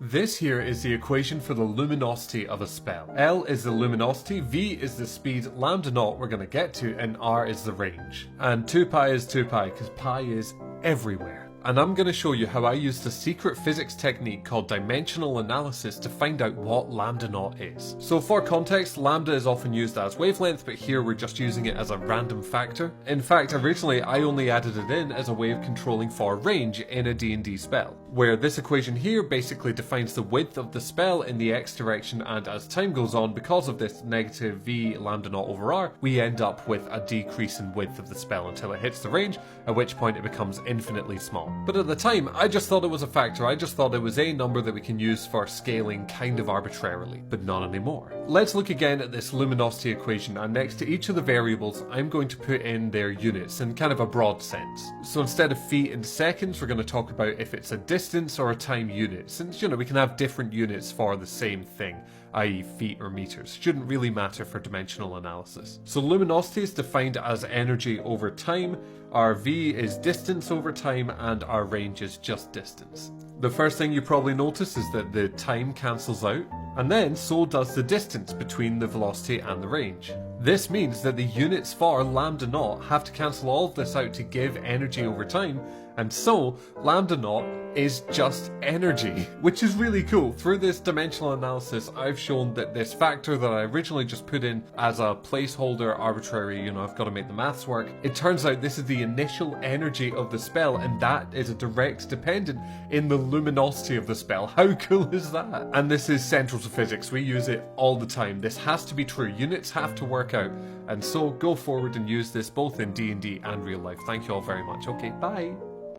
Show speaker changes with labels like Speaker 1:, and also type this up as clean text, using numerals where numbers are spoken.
Speaker 1: This here is the equation for the luminosity of a spell. L is the luminosity, V is the speed, lambda naught we're going to get to, and R is the range. And 2 pi is 2 pi, because pi is everywhere. And I'm going to show you how I used a secret physics technique called dimensional analysis to find out what lambda naught is. So for context, lambda is often used as wavelength, but here we're just using it as a random factor. In fact, originally I only added it in as a way of controlling for range in a D&D spell, where this equation here basically defines the width of the spell in the x direction, and as time goes on, because of this negative v lambda naught over r, we end up with a decrease in width of the spell until it hits the range, at which point it becomes infinitely small. But at the time, I just thought it was a factor. I just thought it was a number that we can use for scaling kind of arbitrarily, but not anymore. Let's look again at this luminosity equation, and next to each of the variables, I'm going to put in their units in kind of a broad sense. So instead of feet and seconds, we're going to talk about if it's a distance or a time unit, since, you know, we can have different units for the same thing, i.e. feet or meters. Shouldn't really matter for dimensional analysis. So luminosity is defined as energy over time, our v is distance over time, and our range is just distance. The first thing you probably notice is that the time cancels out, and then so does the distance between the velocity and the range. This means that the units for lambda naught have to cancel all of this out to give energy over time, and so lambda naught is just energy, which is really cool. Through this dimensional analysis, I've shown that this factor that I originally just put in as a placeholder, arbitrary, I've got to make the maths work, it turns out this is the initial energy of the spell, and that is a direct dependent in the luminosity of the spell. How cool is that? And this is central to physics. We use it all the time. This has to be true. Units have to work out. And so go forward and use this both in D&D and real life. Thank you all very much. Okay, bye.